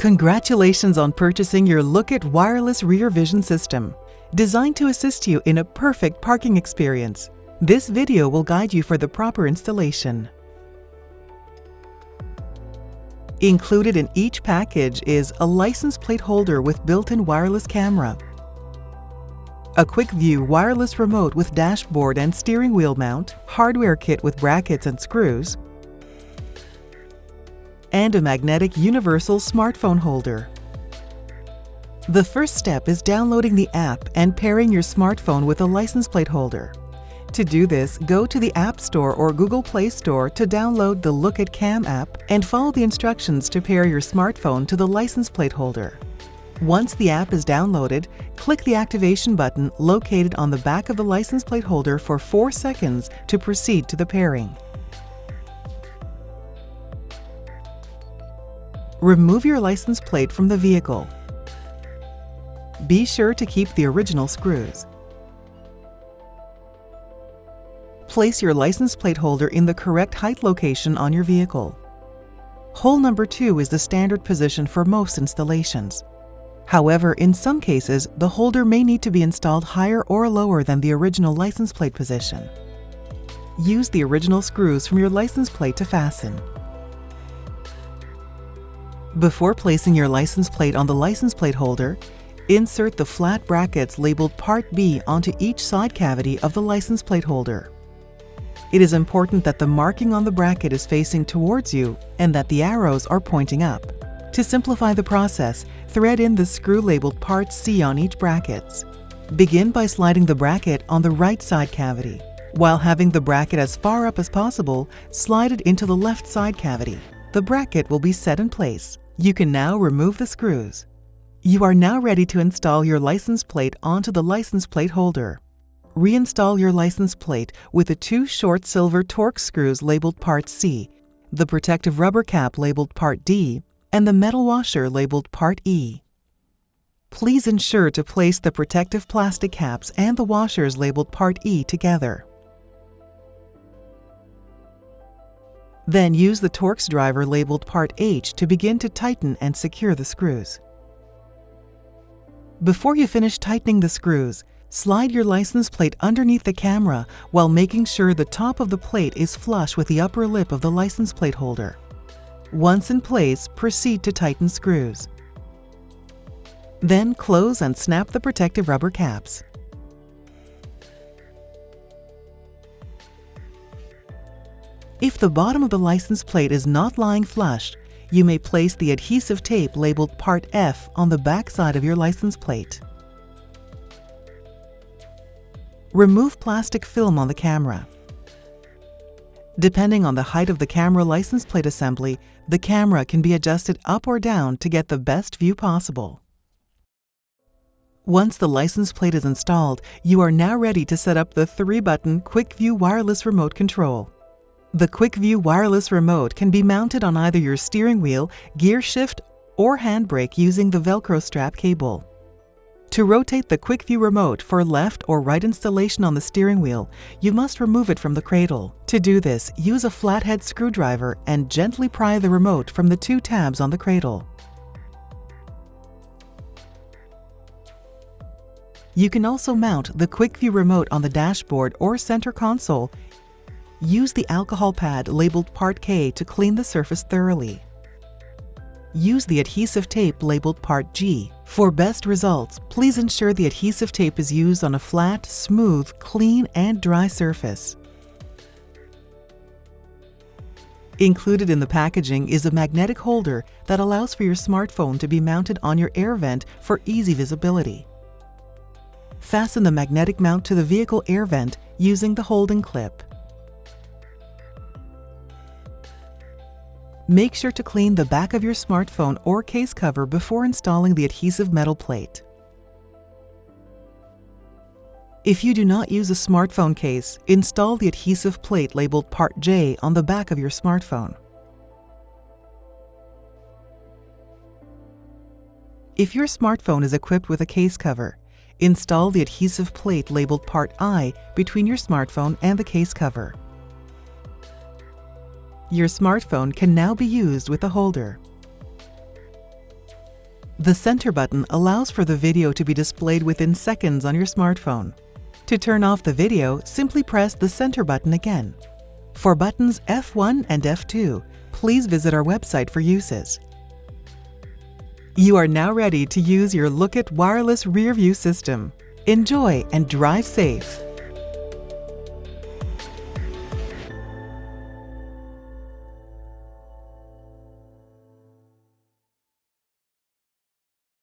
Congratulations on purchasing your Lookit wireless rear vision system, designed to assist you in a perfect parking experience. This video will guide you for the proper installation. Included in each package is a license plate holder with built-in wireless camera, a quick view wireless remote with dashboard and steering wheel mount, hardware kit with brackets and screws, and a magnetic universal smartphone holder. The first step is downloading the app and pairing your smartphone with a license plate holder. To do this, go to the App Store or Google Play Store to download the Lookit Cam app and follow the instructions to pair your smartphone to the license plate holder. Once the app is downloaded, click the activation button located on the back of the license plate holder for 4 seconds to proceed to the pairing. Remove your license plate from the vehicle. Be sure to keep the original screws. Place your license plate holder in the correct height location on your vehicle. Hole number 2 is the standard position for most installations. However, in some cases, the holder may need to be installed higher or lower than the original license plate position. Use the original screws from your license plate to fasten. Before placing your license plate on the license plate holder, insert the flat brackets labeled Part B onto each side cavity of the license plate holder. It is important that the marking on the bracket is facing towards you and that the arrows are pointing up. To simplify the process, thread in the screw labeled Part C on each bracket. Begin by sliding the bracket on the right side cavity. While having the bracket as far up as possible, slide it into the left side cavity. The bracket will be set in place. You can now remove the screws. You are now ready to install your license plate onto the license plate holder. Reinstall your license plate with the 2 short silver Torx screws labeled Part C, the protective rubber cap labeled Part D, and the metal washer labeled Part E. Please ensure to place the protective plastic caps and the washers labeled Part E together. Then use the Torx driver labeled Part H to begin to tighten and secure the screws. Before you finish tightening the screws, slide your license plate underneath the camera while making sure the top of the plate is flush with the upper lip of the license plate holder. Once in place, proceed to tighten screws. Then close and snap the protective rubber caps. If the bottom of the license plate is not lying flush, you may place the adhesive tape labeled Part F on the back side of your license plate. Remove plastic film on the camera. Depending on the height of the camera license plate assembly, the camera can be adjusted up or down to get the best view possible. Once the license plate is installed, you are now ready to set up the 3-button Quick View wireless remote control. The Quick View wireless remote can be mounted on either your steering wheel, gear shift, or handbrake using the Velcro strap cable. To rotate the Quick View remote for left or right installation on the steering wheel, you must remove it from the cradle. To do this, use a flathead screwdriver and gently pry the remote from the 2 tabs on the cradle. You can also mount the Quick View remote on the dashboard or center console. Use the alcohol pad labeled Part K to clean the surface thoroughly. Use the adhesive tape labeled Part G. For best results, please ensure the adhesive tape is used on a flat, smooth, clean, and dry surface. Included in the packaging is a magnetic holder that allows for your smartphone to be mounted on your air vent for easy visibility. Fasten the magnetic mount to the vehicle air vent using the holding clip. Make sure to clean the back of your smartphone or case cover before installing the adhesive metal plate. If you do not use a smartphone case, install the adhesive plate labeled Part J on the back of your smartphone. If your smartphone is equipped with a case cover, install the adhesive plate labeled Part I between your smartphone and the case cover. Your smartphone can now be used with a holder. The center button allows for the video to be displayed within seconds on your smartphone. To turn off the video, simply press the center button again. For buttons F1 and F2, please visit our website for uses. You are now ready to use your Lookit wireless rear view system. Enjoy and drive safe!